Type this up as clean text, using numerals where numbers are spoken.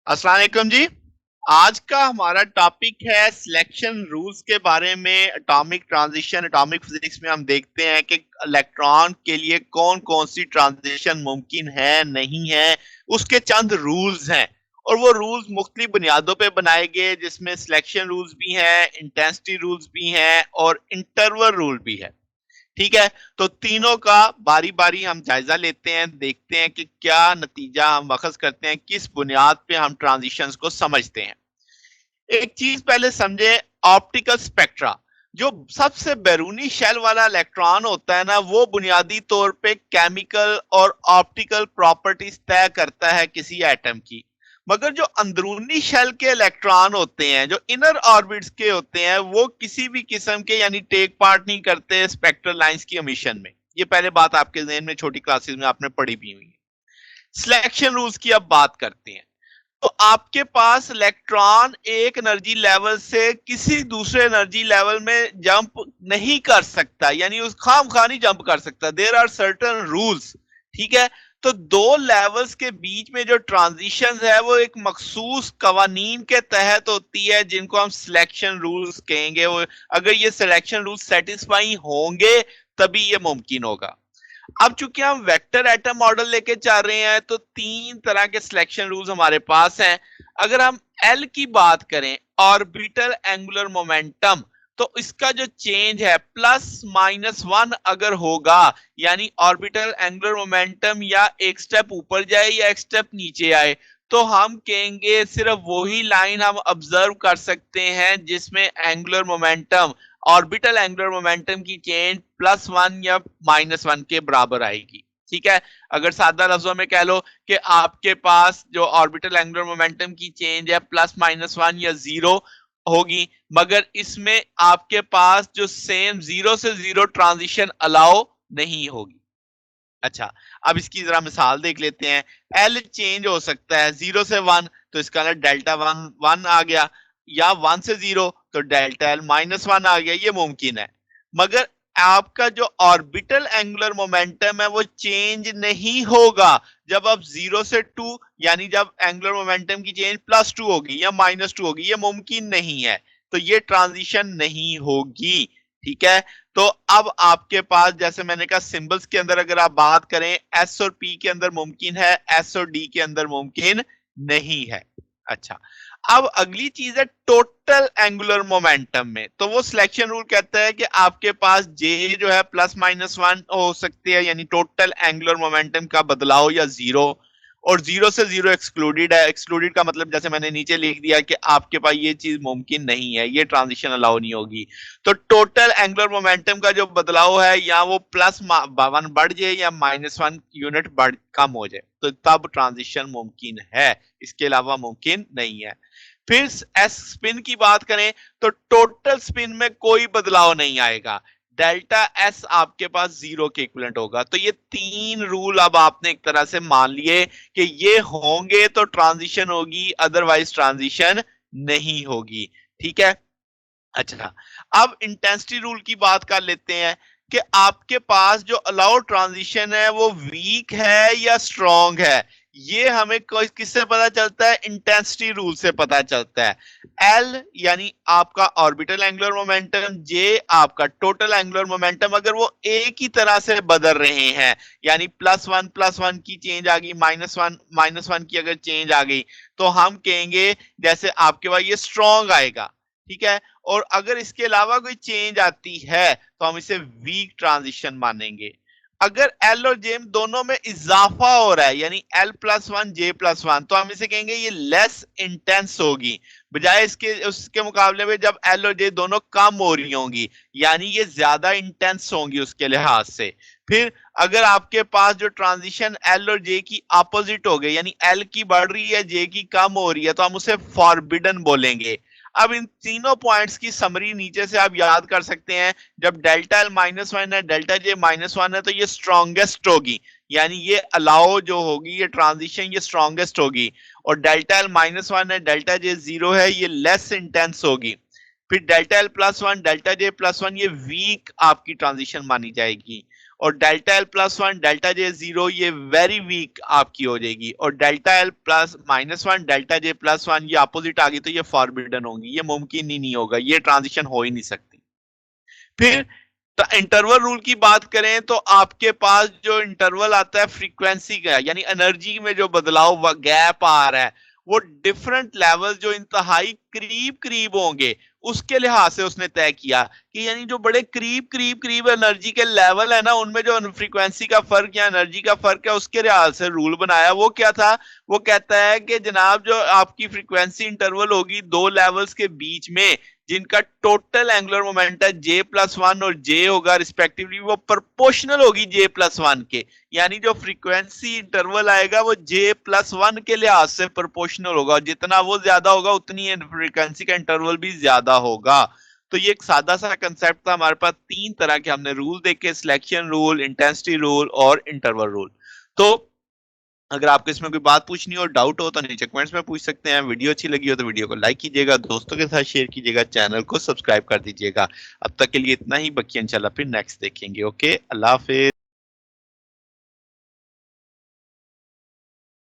अस्सलाम वालेकुम जी। आज का हमारा टॉपिक है सिलेक्शन रूल्स के बारे में। एटॉमिक ट्रांजिशन, एटॉमिक फिजिक्स में हम देखते हैं कि इलेक्ट्रॉन के लिए कौन कौन सी ट्रांजिशन मुमकिन है, नहीं है, उसके चंद रूल्स हैं। और वो रूल्स मुख्तलिफ बुनियादों पे बनाए गए, जिसमें सिलेक्शन रूल्स भी हैं, इंटेंसिटी रूल्स भी हैं और इंटरवल रूल भी है। ठीक है। तो तीनों का बारी बारी हम जायजा लेते हैं, देखते हैं कि क्या नतीजा हम वखस करते हैं, किस बुनियाद पे हम ट्रांजिशंस को समझते हैं। एक चीज पहले समझे, ऑप्टिकल स्पेक्ट्रा। जो सबसे बैरूनी शेल वाला इलेक्ट्रॉन होता है ना, वो बुनियादी तौर पे केमिकल और ऑप्टिकल प्रॉपर्टीज तय करता है किसी एटम की। मगर जो अंदरूनी शेल के इलेक्ट्रॉन होते हैं, जो इनर ऑर्बिट्स के होते हैं, वो किसी भी किस्म के यानी टेक पार्ट नहीं करते स्पेक्ट्रल लाइंस की एमिशन में। ये पहले बात आपके जहन में छोटी क्लासेस में आपने पढ़ी भी हुई है। सिलेक्शन रूल्स की अब बात करते हैं। तो आपके पास इलेक्ट्रॉन एक एनर्जी लेवल से किसी दूसरे एनर्जी लेवल में जंप नहीं कर सकता, यानी उस खाम खा नहीं जंप कर सकता। There are certain rules. ठीक है। तो दो लेवल्स के बीच में जो ट्रांजिशन है वो एक मखसूस कवानीन के तहत होती है, जिनको हम सिलेक्शन रूल्स कहेंगे। वो अगर ये सिलेक्शन रूल्स सेटिस्फाई होंगे तभी ये मुमकिन होगा। अब चूंकि हम वेक्टर एटम मॉडल लेके चल रहे हैं, तो तीन तरह के सिलेक्शन रूल्स हमारे पास हैं। अगर हम एल की बात करें, ऑर्बिटल एंगुलर मोमेंटम, तो इसका जो चेंज है +-1 अगर होगा, यानी ऑर्बिटल एंगुलर मोमेंटम या एक स्टेप ऊपर जाए या एक स्टेप नीचे आए, तो हम कहेंगे सिर्फ वही लाइन हम ऑब्जर्व कर सकते हैं जिसमें angular momentum, orbital angular momentum की चेंज +1 या -1 के बराबर आएगी। ठीक है। अगर सादा लफ्जों में कह लो कि आपके पास जो ऑर्बिटल एंगुलर मोमेंटम की चेंज है +-1 या 0 होगी, मगर इसमें आपके पास जो सेम 0 से 0 ट्रांजिशन अलाउ नहीं होगी। अच्छा, अब इसकी जरा मिसाल देख लेते हैं। एल चेंज हो सकता है 0 से 1, तो इसका ना डेल्टा वन 1 आ गया, या 1 से 0 तो डेल्टा एल -1 आ गया। ये मुमकिन है। मगर आपका जो ऑर्बिटल एंगुलर मोमेंटम है वो चेंज नहीं होगा जब आप 0 से 2, यानी जब एंगुलर मोमेंटम की चेंज +2 होगी या -2 होगी, ये मुमकिन नहीं है। तो ये ट्रांजिशन नहीं होगी। ठीक है। तो अब आपके पास, जैसे मैंने कहा, सिंबल्स के अंदर अगर आप बात करें, एस और पी के अंदर मुमकिन है, एस और डी के अंदर मुमकिन नहीं है। अच्छा, अब अगली चीज है टोटल एंगुलर मोमेंटम में। तो वो सिलेक्शन रूल कहता है कि आपके पास जे जो है +-1 हो सकती है, यानी टोटल एंगुलर मोमेंटम का बदलाव, या 0। और 0 से 0 एक्सक्लूडेड है। एक्सक्लूडेड का मतलब जैसे मैंने नीचे लिख दिया कि आपके पास ये चीज मुमकिन नहीं है, ये ट्रांजिशन अलाउ नहीं होगी। तो टोटल एंगुलर मोमेंटम का जो बदलाव है, या वो +1 बढ़ जाए या -1 यूनिट बढ़ कम हो जाए, तो तब ट्रांजिशन मुमकिन है। इसके अलावा मुमकिन नहीं है। फिर एस स्पिन की बात करें, तो टोटल स्पिन में कोई बदलाव नहीं आएगा। डेल्टा एस आपके पास 0 के इक्विवेलेंट होगा। तो ये तीन रूल अब आपने एक तरह से मान लिए कि ये होंगे तो ट्रांजिशन होगी, अदरवाइज ट्रांजिशन नहीं होगी। ठीक है। अच्छा, अब इंटेंसिटी रूल की बात कर लेते हैं कि आपके पास जो अलाउ ट्रांजिशन है वो वीक है या स्ट्रॉन्ग है। ये हमें किससे पता चलता है? इंटेंसिटी रूल से पता चलता है। एल यानी आपका ऑर्बिटल एंगुलर मोमेंटम, जे आपका टोटल एंगुलर मोमेंटम, अगर वो एक ही तरह से बदल रहे हैं, यानी +1 की चेंज आ गई, -1 की अगर चेंज आ गई, तो हम कहेंगे जैसे आपके पास ये स्ट्रॉन्ग आएगा। ठीक है। और अगर इसके अलावा कोई चेंज आती है तो हम इसे वीक ट्रांजिशन मानेंगे। अगर एल और जे दोनों में इजाफा हो रहा है, यानी L+1 J+1, तो हम इसे कहेंगे ये लेस इंटेंस होगी, बजाय इसके उसके मुकाबले में जब एल और जे दोनों कम हो रही होंगी, यानी ये ज्यादा इंटेंस होंगी उसके लिहाज से। फिर अगर आपके पास जो ट्रांजिशन एल और जे की अपोजिट हो गई, यानी एल की बढ़ रही है, जे की कम हो रही है, तो हम उसे फॉरबिडन बोलेंगे। अब इन तीनों पॉइंट्स की समरी नीचे से आप याद कर सकते हैं। जब डेल्टा एल -1 है, डेल्टा जे -1 है, तो ये स्ट्रॉन्गेस्ट होगी, यानी ये अलाउ जो होगी, ये ट्रांजिशन, ये स्ट्रॉन्गेस्ट होगी। और डेल्टा एल -1 है, डेल्टा जे 0 है, ये लेस इंटेंस होगी। फिर डेल्टा एल +1, डेल्टा जे +1, ये वीक आपकी ट्रांजिशन मानी जाएगी। और delta L plus one delta J zero ये वेरी वीक आपकी हो जाएगी, और delta L plus minus one delta J plus one ये अपोजिट आ गई तो ये फॉरबिडन होगी, ये मुमकिन ही नहीं होगा, ये ट्रांजिशन हो ही नहीं सकती। फिर तो इंटरवल रूल की बात करें तो आपके पास जो इंटरवल आता है फ्रीक्वेंसी का, यानी एनर्जी में जो बदलाव गैप आ रहा है वो डिफरेंट लेवल जो इंतहाई करीब करीब होंगे उसके लिहाज से उसने तय किया कि यानी जो बड़े करीब करीब करीब एनर्जी के लेवल है ना उनमें जो फ्रीक्वेंसी का फर्क या एनर्जी का फर्क है उसके लिहाज से रूल बनाया। वो क्या था, वो कहता है कि जनाब जो आपकी फ्रीक्वेंसी इंटरवल होगी दो लेवल्स के बीच में जिनका टोटल एंगुलर मोमेंट है जे प्लस वन और जे होगा रिस्पेक्टिवली, वो प्रोपोर्शनल होगी जे प्लस वन के, यानी जो फ्रीक्वेंसी इंटरवल आएगा वो जे प्लस वन के लिहाज से प्रोपोर्शनल होगा, जितना वो ज्यादा होगा उतनी फ्रीक्वेंसी का इंटरवल भी ज्यादा होगा। तो ये एक सादा सा कंसेप्ट था। हमारे पास तीन तरह के हमने रूल देखे, सिलेक्शन रूल, इंटेंसिटी रूल और इंटरवल रूल। तो अगर आपको इसमें कोई बात पूछनी हो, डाउट हो तो नीचे कमेंट्स में पूछ सकते हैं। वीडियो अच्छी लगी हो तो वीडियो को लाइक कीजिएगा, दोस्तों के साथ शेयर कीजिएगा, चैनल को सब्सक्राइब कर दीजिएगा। अब तक के लिए इतना ही, बाकी इंशाल्लाह फिर नेक्स्ट देखेंगे। ओके, अल्लाह हाफिज।